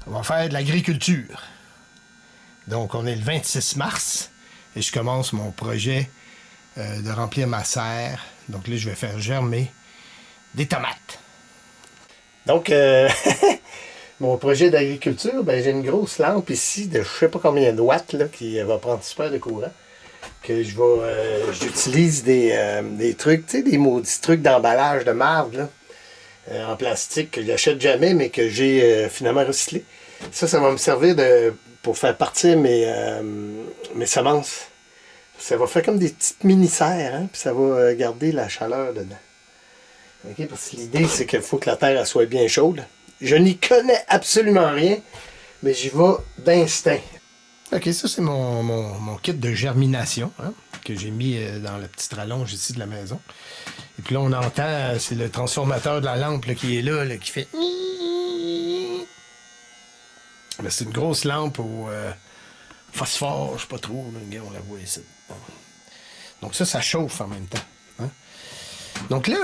On va faire de l'agriculture. Donc, on est le 26 mars et je commence mon projet de remplir ma serre. Donc là, je vais faire germer des tomates. Donc, mon projet d'agriculture, ben, j'ai une grosse lampe ici de je sais pas combien de watts là, qui va prendre super de courant. Que j'utilise des trucs, tu sais, des maudits trucs d'emballage de marde là. En plastique que j'achète jamais, mais que j'ai finalement recyclé. Ça va me servir pour faire partir mes semences. Ça va faire comme des petites mini-serres, hein, puis ça va garder la chaleur dedans. Okay, parce que l'idée, c'est qu'il faut que la terre elle soit bien chaude. Je n'y connais absolument rien, mais j'y vais d'instinct. Ok, ça c'est mon kit de germination, hein, que j'ai mis dans la petite rallonge ici de la maison. Et puis là, on entend, c'est le transformateur de la lampe là, qui est là, qui fait... Ben, c'est une grosse lampe au phosphore, je sais pas trop, là, on la voit ici. Donc ça chauffe en même temps. Hein? Donc là,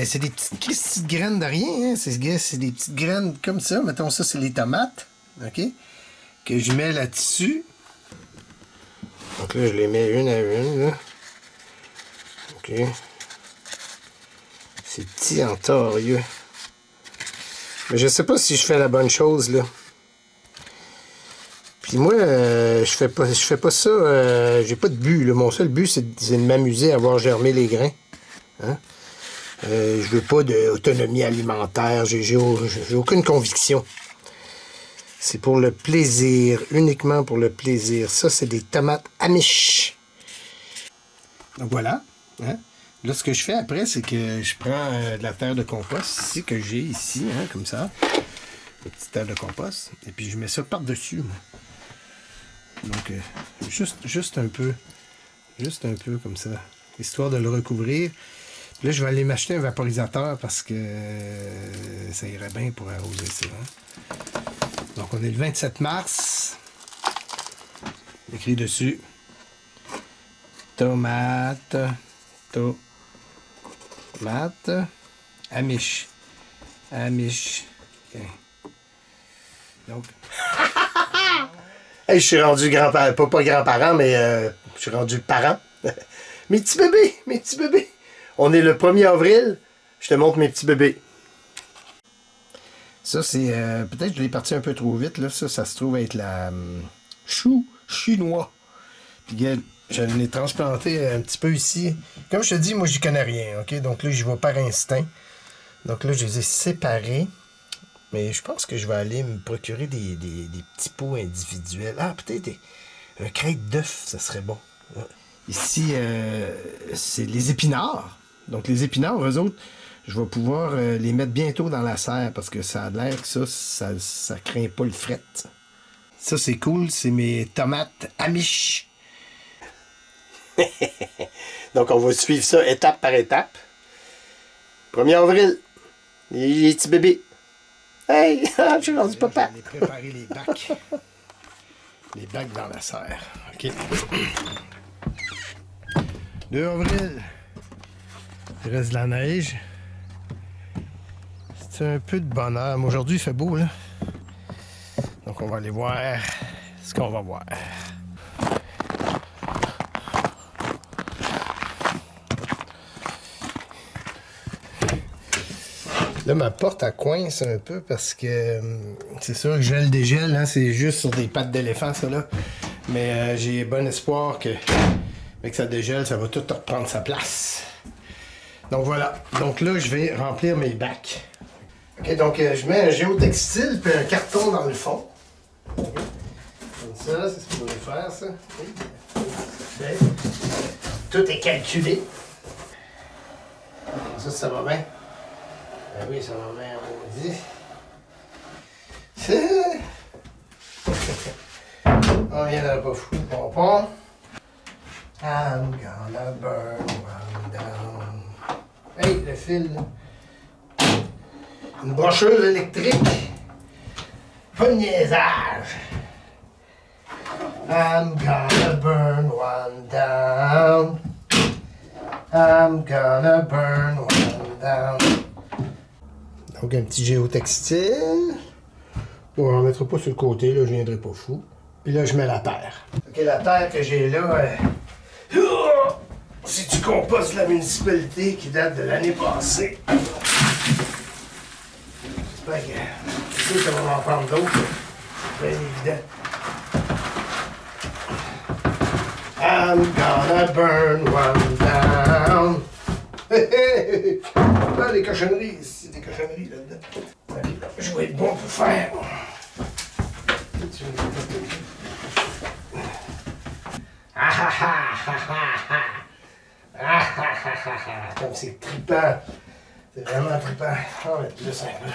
c'est des petites graines de rien, hein? C'est des petites graines comme ça. Mettons ça, c'est les tomates, ok? Que je mets là-dessus. Donc là, je les mets une à une, là. Ok. C'est petit en torieux. Mais je sais pas si je fais la bonne chose, là. Puis moi, je fais pas ça, j'ai pas de but, là. Mon seul but, c'est de m'amuser à voir germer les grains. Hein? Je veux pas d'autonomie alimentaire, j'ai aucune conviction. C'est pour le plaisir, uniquement pour le plaisir. Ça, c'est des tomates amish. Donc voilà. Hein? Là, ce que je fais après, c'est que je prends de la terre de compost ici, que j'ai ici, hein, comme ça. Une petite terre de compost. Et puis, je mets ça par-dessus. Donc, juste un peu. Juste un peu comme ça. Histoire de le recouvrir. Là, je vais aller m'acheter un vaporisateur parce que ça irait bien pour arroser ça. Hein? Donc, on est le 27 mars. Écrit dessus. Tomate. Amish. Okay. Donc. Hey, je suis rendu grand-parent. Pas grand-parent, mais je suis rendu parent. Mes petits bébés. On est le 1er avril. Je te montre mes petits bébés. Ça, c'est... peut-être que je l'ai parti un peu trop vite. Là. Ça se trouve être la chou chinois. Puis, je l'ai transplanté un petit peu ici. Comme je te dis, moi, j'y connais rien. Ok, donc là, j'y vais par instinct. Donc là, je les ai séparés. Mais je pense que je vais aller me procurer des petits pots individuels. Ah, peut-être un crête d'œuf, ça serait bon. Ouais. Ici, c'est les épinards. Donc, les épinards, eux autres, je vais pouvoir les mettre bientôt dans la serre parce que ça a l'air que ça craint pas le fret. Ça, c'est cool. C'est mes tomates amish. Donc, on va suivre ça étape par étape. 1er avril. Les petits bébés. Hey! Je suis rendu papa. J'ai préparé les bacs. Les bacs dans la serre. OK. 2 avril. Il reste de la neige. C'est un peu de bonheur. Mais aujourd'hui, il fait beau, là. Donc, on va aller voir ce qu'on va voir. Là, ma porte, elle coince un peu parce que c'est sûr que gel dégel, hein, c'est juste sur des pattes d'éléphant, ça là. Mais j'ai bon espoir que, avec ça dégèle, ça va tout reprendre sa place. Donc voilà. Donc là, je vais remplir mes bacs. OK, donc je mets un géotextile puis un carton dans le fond. Okay. Comme ça, c'est ce qu'on va faire, ça. Okay. Tout est calculé. Ça va bien. Ben oui, ça va bien, on dit. On viendra pas fou, pompon. I'm gonna burn one down. Hey, le fil. Une brocheuse électrique. Pas de niaisage. I'm gonna burn one down. I'm gonna burn one down. Donc un petit géotextile. Bon, on ne mettra pas sur le côté, là, je ne viendrai pas fou. Puis là, je mets la terre. OK, la terre que j'ai là, c'est du compost de la municipalité qui date de l'année passée. J'espère que c'est sûr qu'on va en prendre d'autres. C'est bien évident. I'm gonna burn one down. Ah, des cochonneries, c'est des cochonneries là-dedans. Okay, je vais être bon pour faire. Ah ah ah ah ah ah ah ah. Comme c'est trippant. C'est vraiment trippant. On va mettre plus un peu.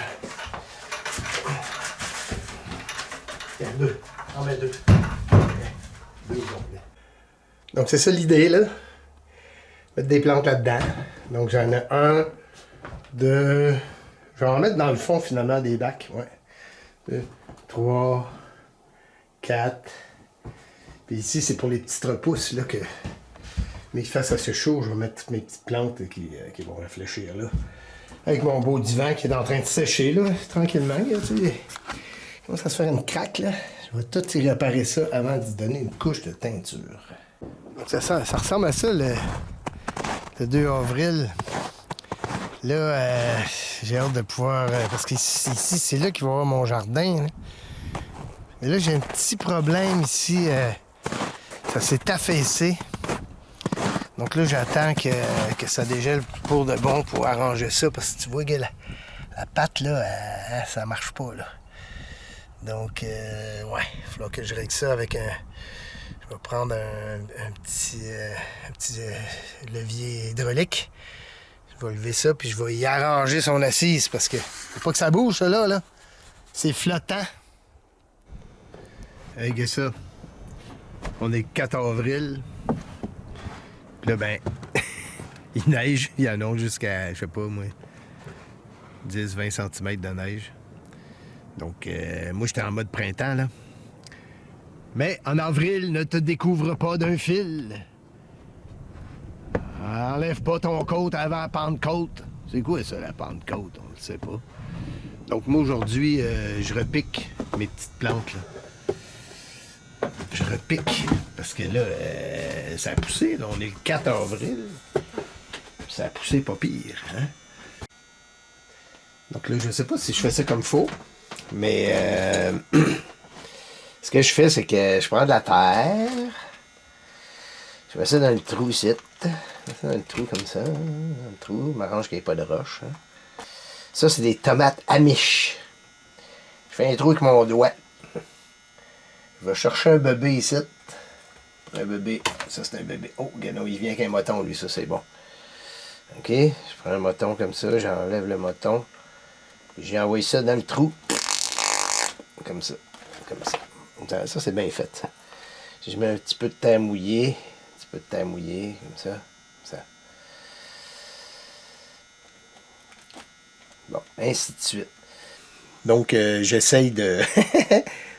Il y a deux. On met deux. Deux complets. Donc c'est ça l'idée là. Mettre des plantes là-dedans. Donc j'en ai un, deux. Je vais en mettre dans le fond finalement des bacs. Ouais. 2, 3, 4. Puis ici c'est pour les petites repousses là que. Mais face à ce chaud, je vais mettre mes petites plantes qui vont réfléchir là. Avec mon beau divan qui est en train de sécher là, tranquillement. Là, tu sais. Il commence à se faire une craque là. Je vais tout y réparer ça avant d'y donner une couche de teinture. Donc ça ressemble à ça le 2 avril. Là, j'ai hâte de pouvoir... parce qu'ici, c'est là qu'il va y avoir mon jardin. Là. Mais là, j'ai un petit problème ici. Ça s'est affaissé. Donc là, j'attends que ça dégèle pour de bon pour arranger ça. Parce que tu vois que la patte, là, ça marche pas, là. Donc, ouais, il va falloir que je règle ça avec un... Je vais prendre un petit levier hydraulique. Je vais lever ça, puis je vais y arranger son assise, parce que faut pas que ça bouge, ça, là. C'est flottant. Hey, regarde ça. On est 4 avril. Puis là, ben, il neige. Il y en a jusqu'à, je sais pas, moi, 10-20 cm de neige. Donc, moi, j'étais en mode printemps, là. Mais en avril, ne te découvre pas d'un fil. Enlève pas ton côte avant la Pentecôte. C'est quoi ça, la Pentecôte? On le sait pas. Donc moi, aujourd'hui, je repique mes petites plantes, là. Je repique, parce que là, ça a poussé. Là, on est le 4 avril. Ça a poussé pas pire, hein? Donc là, je sais pas si je fais ça comme faux, mais... Ce que je fais, c'est que je prends de la terre, je mets ça dans le trou ici, je mets ça dans le trou comme ça, dans le trou, je m'arrange qu'il n'y ait pas de roche. Hein. Ça, c'est des tomates amiches. Je fais un trou avec mon doigt. Je vais chercher un bébé ici. Un bébé, ça c'est un bébé. Oh, Gano, il vient avec un moton, lui, ça c'est bon. OK, je prends un moton comme ça, j'enlève le moton, puis j'ai envoyé ça dans le trou. Comme ça, comme ça. Ça, c'est bien fait, ça. Je mets un petit peu de terre mouillée. Comme ça. Bon, ainsi de suite. Donc, j'essaye de,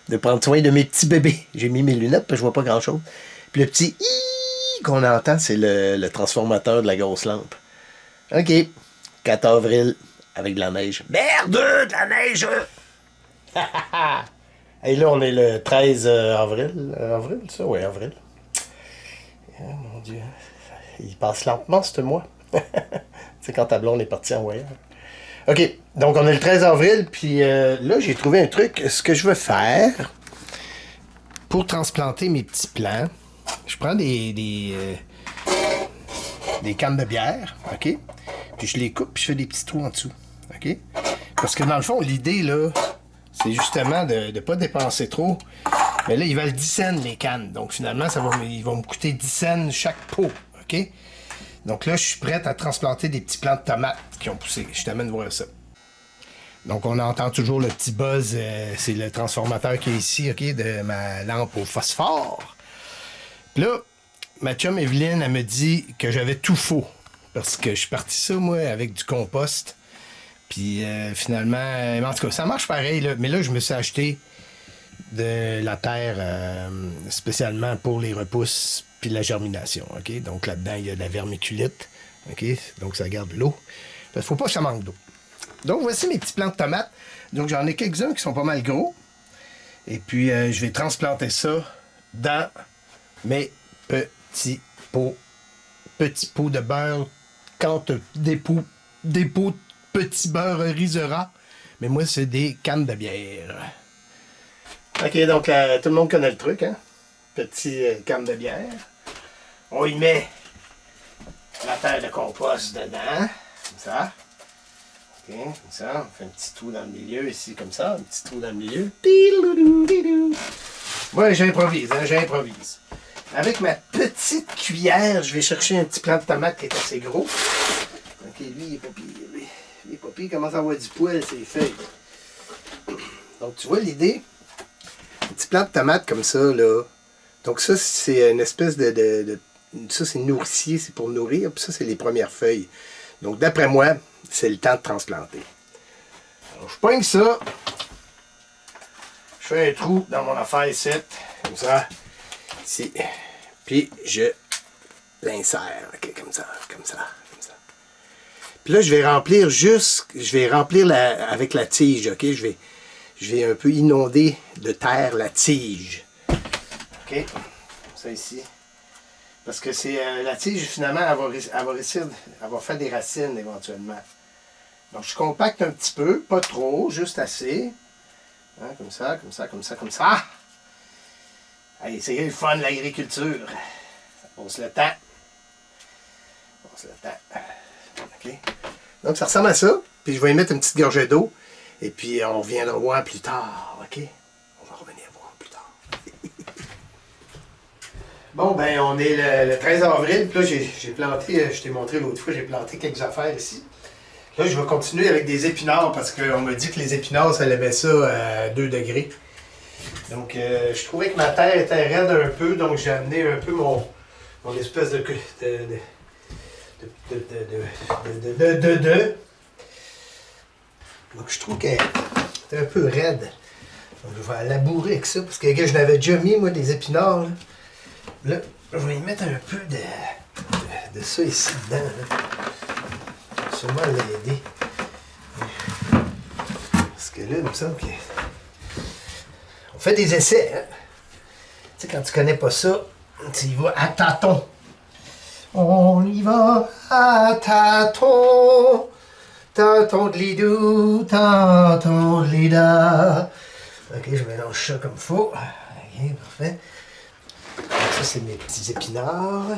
de prendre soin de mes petits bébés. J'ai mis mes lunettes, parce que je vois pas grand-chose. Puis le petit « qu'on entend, c'est le transformateur de la grosse lampe. OK. 4 avril, avec de la neige. Merde, de la neige! Et là, on est le 13 avril. Avril, ça? Oui, avril. Oh, mon Dieu. Il passe lentement, ce mois. C'est quand ta blonde est partie en voyage. OK. Donc, on est le 13 avril. Puis là, j'ai trouvé un truc. Ce que je veux faire pour transplanter mes petits plants, je prends des cannes de bière. OK? Puis je les coupe, puis je fais des petits trous en dessous. OK? Parce que dans le fond, l'idée, là... c'est justement de ne pas dépenser trop. Mais là, ils valent 10 cents les cannes. Donc finalement, ils vont me coûter 10 cents chaque pot. OK? Donc là, je suis prête à transplanter des petits plants de tomates qui ont poussé. Je t'amène voir ça. Donc on entend toujours le petit buzz. C'est le transformateur qui est ici, OK, de ma lampe au phosphore. Puis là, ma chum Evelyne, elle me dit que j'avais tout faux. Parce que je suis parti ça, moi, avec du compost. Puis finalement, en tout cas, ça marche pareil, là. Mais là, je me suis acheté de la terre spécialement pour les repousses puis la germination, OK? Donc là-dedans, il y a de la vermiculite, OK? Donc ça garde l'eau. Il ne faut pas que ça manque d'eau. Donc voici mes petits plants de tomates. Donc j'en ai quelques-uns qui sont pas mal gros. Et puis, je vais transplanter ça dans mes petits pots de beurre. Quand des pots de petits beurre risera. Mais moi, c'est des cannes de bière. OK, donc tout le monde connaît le truc, hein? Petit canne de bière. On y met la terre de compost dedans, comme ça. OK, comme ça. On fait un petit trou dans le milieu ici, comme ça. Un petit trou dans le milieu. Moi, j'improvise, hein, j'improvise. Avec ma petite cuillère, je vais chercher un petit plant de tomate qui est assez gros. OK, lui, il est pas pire, lui. Il est pas pire, il commence à avoir du poil, ses feuilles. Donc, tu vois l'idée? Un petit plant de tomate comme ça, là. Donc, ça, c'est une espèce ça, c'est nourricier, c'est pour nourrir. Puis ça, c'est les premières feuilles. Donc, d'après moi, c'est le temps de transplanter. Alors, je pogne ça. Je fais un trou dans mon affaire ici, comme ça. Ici. Puis, je l'insère. OK, comme ça, comme ça, comme ça. Puis là, je vais remplir avec la tige, OK? Je vais un peu inonder de terre la tige. OK? Ça ici. Parce que c'est la tige, finalement, elle va faire des racines éventuellement. Donc, je compacte un petit peu, pas trop, juste assez. Hein, comme ça, comme ça, comme ça, comme ça. Allez, c'est le fun de l'agriculture. Ça passe le temps. Ça passe le temps. OK? Donc, ça ressemble à ça. Puis, je vais y mettre une petite gorgée d'eau. Et puis, on reviendra voir plus tard. OK? On va revenir voir plus tard. Bon, ben, on est le 13 avril. Puis là, j'ai planté, je t'ai montré l'autre fois, j'ai planté quelques affaires ici. Là, je vais continuer avec des épinards parce qu'on m'a dit que les épinards, ça levait ça à 2 degrés. Donc, je trouvais que ma terre était raide un peu. Donc, j'ai amené un peu mon espèce de Donc, je trouve qu'elle est un peu raide. Donc, je vais labourer avec ça. Parce que je l'avais déjà mis, moi, des épinards. Là, je vais y mettre un peu de ça ici dedans. Là. Ça va sûrement l'aider. Parce que là, il me semble que... On fait des essais. Hein? Tu sais, quand tu connais pas ça, tu y vas à tâtons. On y va à tâtons. Tâtons de l'idou, tâtons de l'ida. OK, je mélange ça comme il faut. OK, parfait. Donc, ça, c'est mes petits épinards.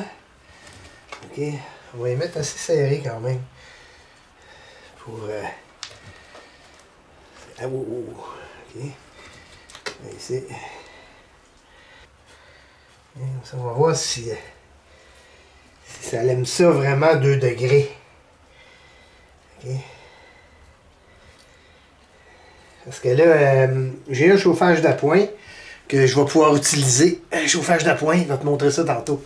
OK, on va les mettre assez serrés quand même. Pour... Ah, OK. Ici. On va voir si ça aime ça vraiment 2 degrés. OK. Parce que là, j'ai un chauffage d'appoint que je vais pouvoir utiliser. Un chauffage d'appoint, je vais te montrer ça tantôt.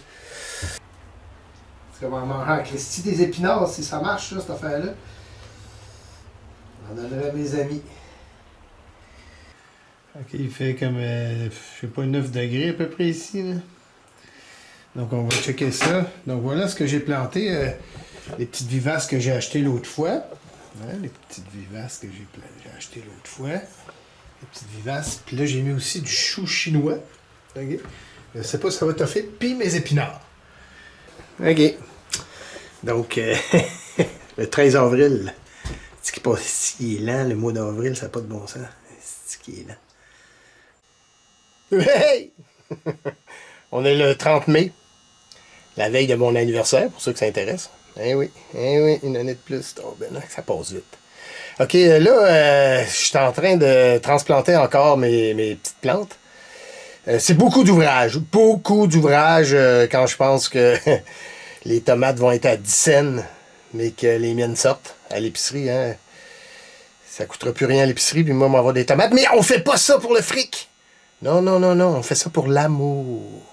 Parce qu'on va manger avec les styles des épinards, si ça marche, ça, cette affaire-là. On en donnerait à mes amis. OK, il fait comme, je sais pas, 9 degrés à peu près ici, là. Donc, on va checker ça. Donc, voilà ce que j'ai planté. Les petites vivaces que j'ai achetées l'autre fois. Hein, les petites vivaces que j'ai achetées l'autre fois. Les petites vivaces. Puis là, j'ai mis aussi du chou chinois. OK. Je sais pas si ça va toffer. Puis mes épinards. OK. Donc, le 13 avril. Ce qui passe, il est lent, le mois d'avril, ça n'a pas de bon sens. C'est ce qui est lent. Hey! On est le 30 mai. La veille de mon anniversaire, pour ceux que ça intéresse. Eh oui, une année de plus. Oh, ben là, ça passe vite. OK, là, je suis en train de transplanter encore mes petites plantes. C'est beaucoup d'ouvrage. Quand je pense que les tomates vont être à 10 cents, mais que les miennes sortent à l'épicerie. Hein. Ça coûtera plus rien à l'épicerie, puis moi, on m'envoie des tomates. Mais on fait pas ça pour le fric! Non, on fait ça pour l'amour.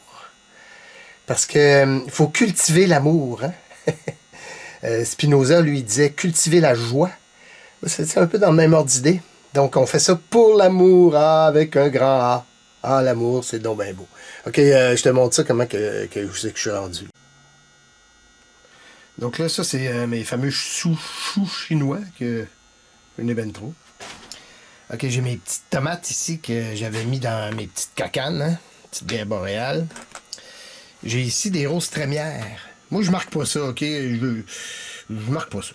Parce que faut cultiver l'amour. Hein? Spinoza, lui, disait cultiver la joie. C'est un peu dans le même ordre d'idée. Donc, on fait ça pour l'amour, avec un grand A. Ah, l'amour, c'est donc bien beau. OK, je te montre ça, comment que je sais que je suis rendu. Donc là, ça, c'est mes fameux choux chinois que je n'ai ben trop. OK, j'ai mes petites tomates ici que j'avais mis dans mes petites cocanes, hein? Petites bières boréales. J'ai ici des roses trémières. Moi, je marque pas ça, OK? Je marque pas ça.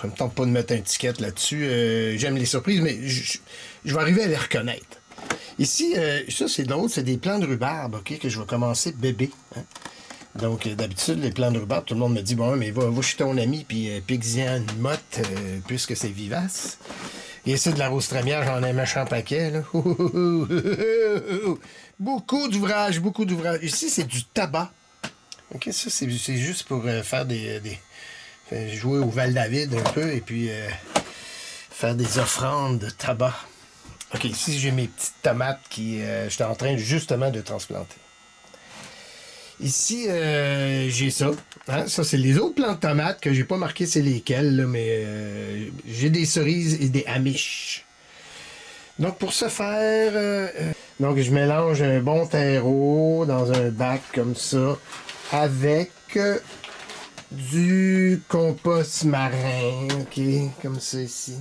Ça me tente pas de mettre une étiquette là-dessus. J'aime les surprises, mais je vais arriver à les reconnaître. Ici, ça, c'est d'autres, c'est des plants de rhubarbe, OK, que je vais commencer bébé. Hein? Donc, d'habitude, les plants de rhubarbe, tout le monde me dit, bon, mais va chez ton ami, puis pique-y une motte, puisque c'est vivace. Et ici, de la rose trémière, j'en ai un méchant paquet, là. Beaucoup d'ouvrages, beaucoup d'ouvrages. Ici, c'est du tabac. OK, ça, c'est juste pour faire jouer au Val-David un peu, et puis faire des offrandes de tabac. OK, ici, j'ai mes petites tomates qui j'étais en train justement de transplanter. Ici, j'ai ça. Hein? Ça, c'est les autres plants de tomates que j'ai pas marqué c'est lesquels, là, mais j'ai des cerises et des amiches. Donc, pour ce faire, donc je mélange un bon terreau dans un bac comme ça avec du compost marin, OK, comme ça ici.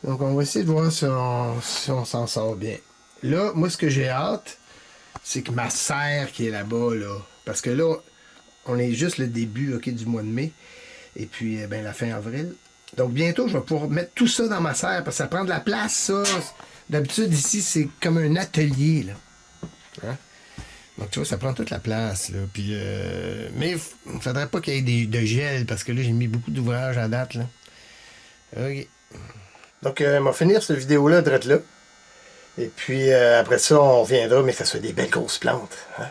Donc, on va essayer de voir si on s'en sort bien. Là, moi, ce que j'ai hâte, c'est que ma serre qui est là-bas, là, parce que là, on est juste le début, OK, du mois de mai, et puis, la fin avril. Donc, bientôt, je vais pouvoir mettre tout ça dans ma serre, parce que ça prend de la place, ça. D'habitude, ici, c'est comme un atelier, là. Hein? Donc, tu vois, ça prend toute la place, là. Puis, mais il ne faudrait pas qu'il y ait de gel, parce que là, j'ai mis beaucoup d'ouvrages à date, là. OK. Donc, on va finir cette vidéo-là, drette là. Et puis, après ça, on reviendra, mais que ça soit des belles grosses plantes. Hein?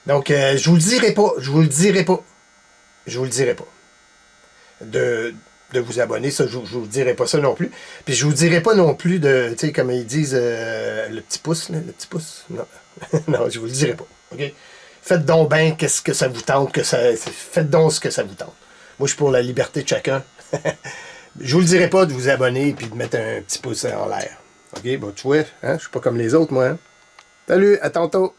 Donc, je vous le dirai pas. Je vous le dirai pas. Je vous le dirai pas. De vous abonner, ça, je vous dirai pas ça non plus. Puis, je vous dirai pas non plus de, tu sais, comme ils disent, le petit pouce, là, le petit pouce. Non, non, je vous le dirai pas. OK? Faites donc bien qu'est-ce que ça vous tente, faites donc ce que ça vous tente. Moi, je suis pour la liberté de chacun. Je vous le dirai pas de vous abonner et puis de mettre un petit pouce en l'air. OK, bon, tu vois, hein, je suis pas comme les autres, moi. Hein? Salut, à tantôt!